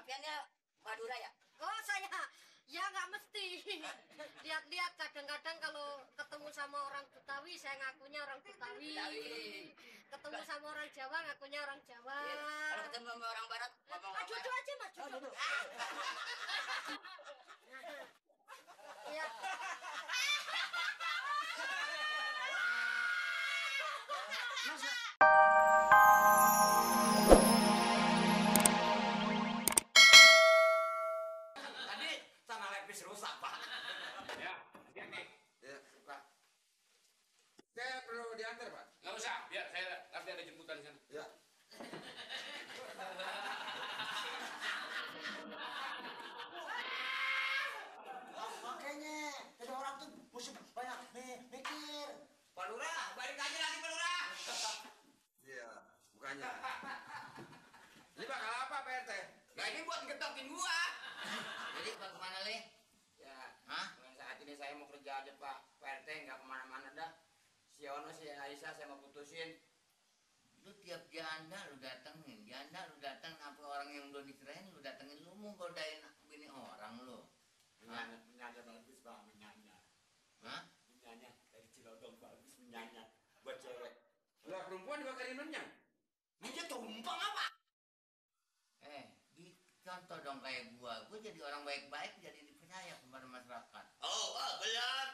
Sampeannya Madura ya? Oh saya, ya nggak mesti. Lihat-lihat kadang-kadang kalau ketemu sama orang Betawi, saya ngakunya orang Betawi. Ketemu sama orang Jawa, ngakunya orang Jawa. Kalau ketemu sama orang Barat, ngomong apa? Duduk aja mas, duduk. Iya. Tadi tanah lepis rusak Pak. Ya, hati-hati. Ya, Pak. Saya perlu diantar, Pak. Nggak usah, biar saya nanti ada jemputan di sana. Ya. Makanya jadi orang tuh mesti banyak mikir. Pak Lurah, balik aja lagi Pak Lurah. Iya, bukannya. Ini bakal apa, Pak RT? Nah ini buat ngetokin gua. Jadi Pak kemana Le? Ya, saat ini saya mau kerja aja Pak. Pak RT nggak kemana-mana dah. Si Ono, si Aisyah saya mau putusin. Lu tiap janda lu datengin, apa orang yang belum diserahin lu datengin, lu mau godain bini orang lu. Menyanya bagus Pak, menyanya. Hah? Menyanya dari Cilodong bagus menyanya buat cewek. Lah, perempuan juga kali nenyang. Dia tumpang apa? Dicontoh dong kayak gua jadi orang baik-baik, jadi dipercaya kepada masyarakat. Oh, belum.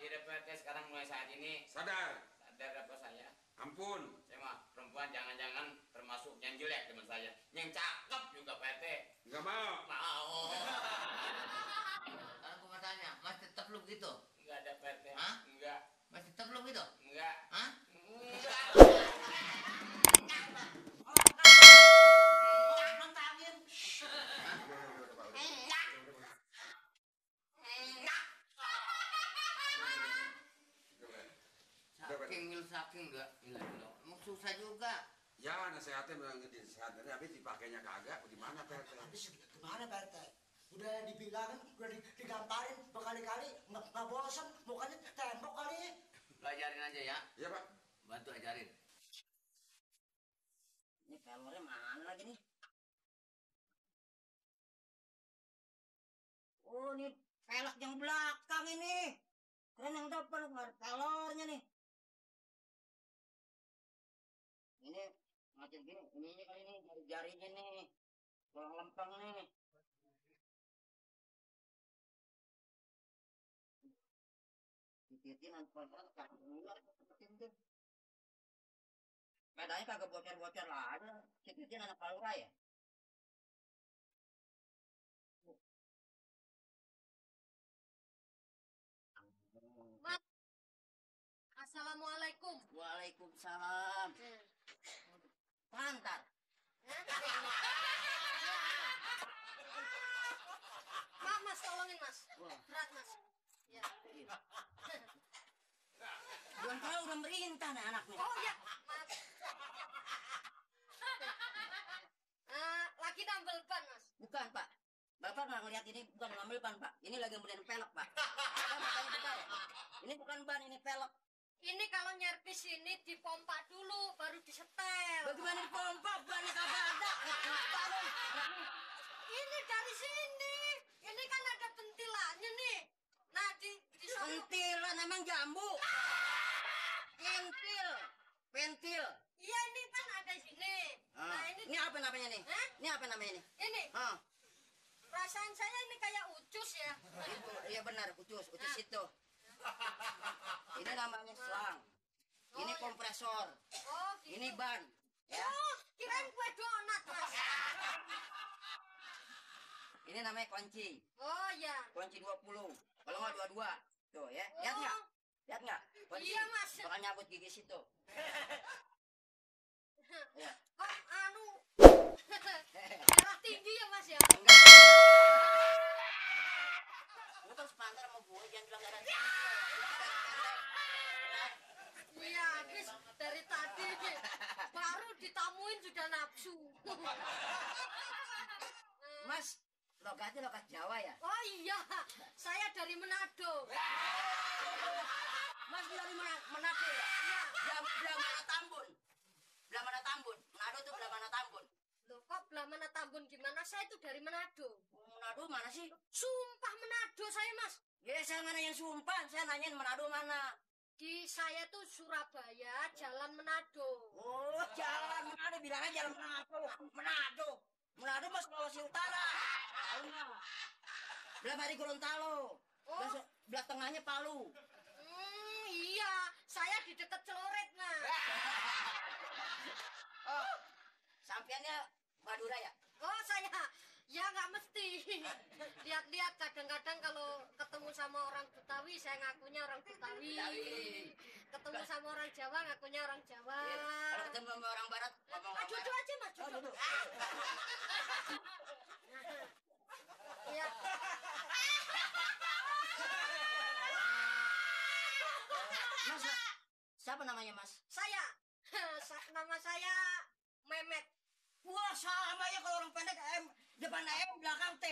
Di DPRT sekarang mulai saat ini Sadar. apa saya? Ampun. Saya mah perempuan jangan-jangan termasuk yang jelek teman saya. Yang cakep juga Pak RT. Nggak mau. Mau. Kalau gua mau tanya, Mas tetap lu begitu? Enggak ada Pak RT. Hah? Enggak. Mas tetap lu begitu? Enggak. Hah? Enggak. Nantangin. Saking enggak. Emang susah juga. Ya, nasihatnya memang dinasihatin, tapi dipakainya kagak. Gimana, Pak RT? Habis gimana Pak RT? Udah dibilangin, udah digamparin berkali-kali, nggak bosan, mukanya tembok kali. Pelajarin aja ya. Iya, Pak. Bantu ajarin. Ini pelornya mana lagi nih? Oh, ini pelek yang belakang ini. Keren yang depan, nggak ada pelornya nih. Ini macam gini, ininya kali ini dari jarinya nih. Kurang lempeng nih. Titin antar kagak keluar seperti itu. Pedanya kagak bocor-bocor lah ada. Titin anak Palura ya? Mas, assalamualaikum. Waalaikumsalam. Pantar. Mas, tolongin mas. Berat mas. Ya. Belum tahu udah merintah nih anak nih. Oh ya, maaf. Lagi nambel ban mas. Bukan Pak. Bapak nggak ngeliat ini bukan ngambil ban Pak. Ini lagi beliin pelek Pak. Bapak makanya bukan. Ini bukan ban, ini pelek. Ini kalau nyervis ini dipompa dulu, baru disetel. Bagaimana dipompa? Bannya kagak ada. Ini dari sini. Ini kan ada pentilannya nih. Nah, di Pentilan emang jambu. Pentil. Iya, ini kan ada di sini. Nah, Ini apa namanya nih? Hah? Ini apa namanya nih? Ini. Ah, Perasaan saya ini kayak ucus ya. iya benar, ucus itu. Ini namanya selang. Ini Oh, iya. kompresor. Oh, gitu. Ini ban. Ya. Oh, kirain kue donat, mas. Ini namanya kunci. Oh, ya. Kunci 20. Kalau nggak 22. Tuh ya. Lihat nggak? Lihat nggak? Kunci. Iya, Mas. Bakal nyabut gigi situ. Ya. Kok darah tinggi ya, mas ya? Lu kan sepantar sama gue, jangan bilang darah tinggi. Iya, habis dari tadi baru ditamuin sudah nafsu. Mas, logatnya logat Jawa ya? Oh iya, saya dari Manado. Mas dari mana? Manado ya? Belah mana Tambun? Belah mana Tambun? Manado tuh belah mana Tambun? Loh, Kok belah mana Tambun gimana? Saya itu dari Manado. Manado mana sih? Sumpah Manado saya, Mas. Ya saya mana yang sumpah, saya nanyain Manado mana. Di saya tuh Surabaya, Jalan Manado. Oh, jalan Manado, bilangnya jalan Manado. Manado. Manado mas Sulawesi Utara. Tahu nggak? Belah dari Gorontalo. Belah tengahnya Palu. Iya, saya di dekat Celoret, Mas. Oh, sampeannya Madura ya? Oh, saya ya nggak mesti. Lihat-lihat kadang-kadang kalau ketemu sama orang Betawi, saya ngakunya orang Betawi. Ketemu sama orang Jawa, ngakunya orang Jawa. Kalau ketemu sama orang Barat, ngomong Ah, duduk aja, Mas. Oh, Duduk. duduk. Ya. Mas, siapa namanya Mas? Saya. Nama saya Memet. Wah, sama ya kalau orang pendek M, depan M, belakang T.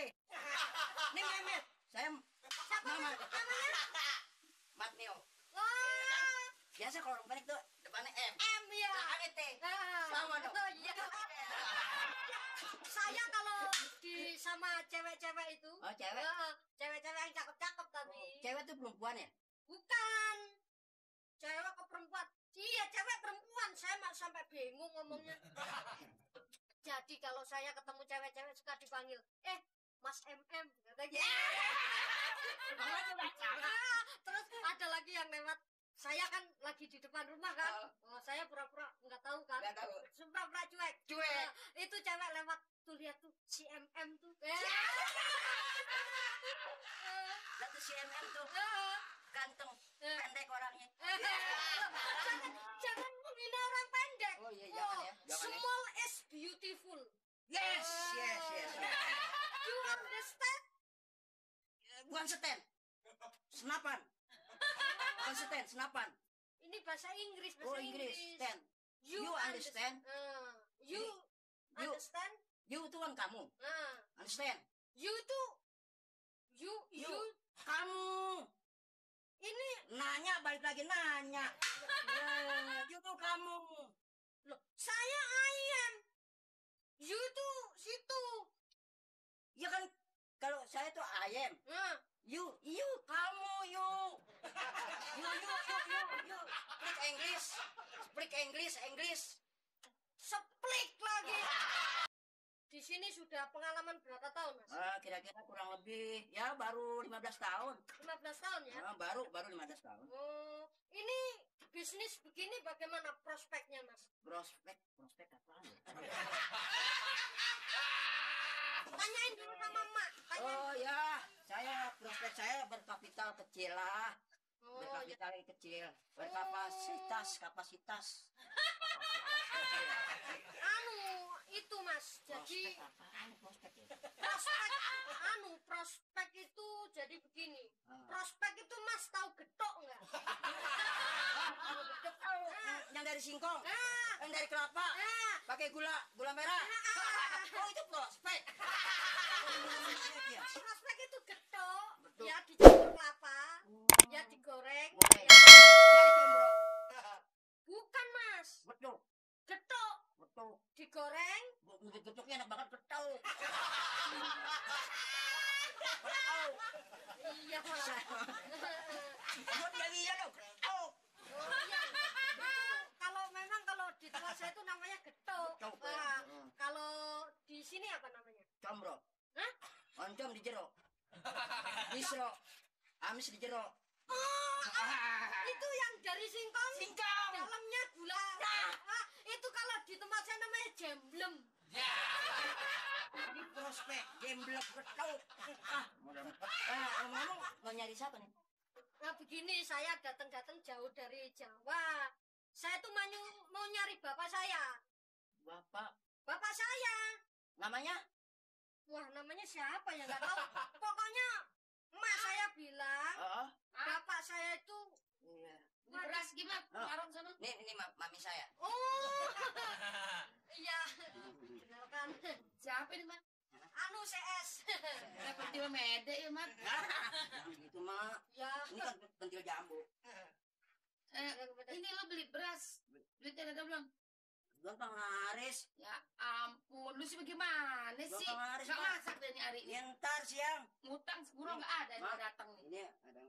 Ini Mehmet. Saya Siapa namanya? Matneo. Wah, Biasa kalau orang pendek tuh depannya M, M ya. belakangnya T. Sama dong. Oh, iya. Saya kalau sama cewek-cewek itu. Oh, cewek? Cewek-cewek yang cakep-cakep tapi. Cewek tuh perempuan ya? Bukan. Cewek ke perempuan. Iya, cewek perempuan. Saya sampai bingung ngomongnya. Jadi kalau saya ketemu cewek-cewek suka dipanggil, Mas MM katanya. Terus ada lagi yang lewat. Saya kan lagi di depan rumah kan. Oh, saya pura-pura nggak tahu kan. Nggak tahu. Pura-pura cuek. Cuek. Itu cewek lewat tuh, lihat tuh si MM tuh. Lihat tuh si MM tuh ganteng, pendek orangnya. Jangan menghina orang pendek. Oh iya, jangan ya. Jangan ya. Small is beautiful. Yes. You understand? Bukan seten. Senapan. Bukan seten, senapan. Ini bahasa Inggris, Oh, Inggris. Ten. You understand? You understand? You itu kan kamu. Understand? You tuh you Kamu. ini Nanya, balik lagi nanya. You tuh kamu. loh, saya I am. You tuh situ. Ya kan, kalau saya tuh ayam. You, kamu, you. You. Speak English. Seplik lagi. Di sini sudah pengalaman berapa tahun, Mas? Kira-kira kurang lebih, ya baru 15 tahun. 15 tahun ya? Baru 15 tahun. Oh, ini bisnis begini bagaimana prospeknya, Mas? Prospek apaan ya? Tanyain dulu sama Mak. Oh ya, prospek saya berkapital kecil lah. Oh, Berkapital kecil, kapasitas. Itu Mas. Jadi Prospek ya? prospek itu jadi begini. Prospek itu Mas tahu getok enggak? Yang dari singkong, yang dari kelapa, pakai gula merah. Oh itu prospek. Prospek itu getok, Betul. ya dicampur kelapa, ya digoreng. Dari combro. Bukan Mas, Betul. getok digoreng. Bentuknya enak banget betul. Iya Mas. Buat galian dong. Oh iya. Kalau di tempat saya itu namanya getok. Getok, ya. Kalau di sini apa namanya? Combro. Hah? Oncom di jero. Disro. Amis di jero. Itu yang dari singkong. Dalamnya gula. Itu kalau di tempat saya namanya jemblem. Ini prospek gemblek betul. Ngomong mau nyari siapa nih? Nah begini, saya datang jauh dari Jawa. Saya tuh mau nyari bapak saya. Bapak saya. Namanya? Wah, namanya siapa ya, nggak tahu. Pokoknya emak saya bilang bapak saya itu Beras gimana? Warung sana. Ini mami saya. oh iya, kenalkan Siapa ini, Mak? CS. Seperti Mede ya, Mak. Jangan gitu, Mak. Ya, Ini kan pentil jambu. Ini lo beli beras. Duitnya ada belum? Gampang laris. Ya ampun, lu Lu sih bagaimana sih? Bang Aris, Gak Mak. masak deh nih hari ini. Ntar siang. Ngutang seguro nggak ada nih Mak. datang nih. Ini ada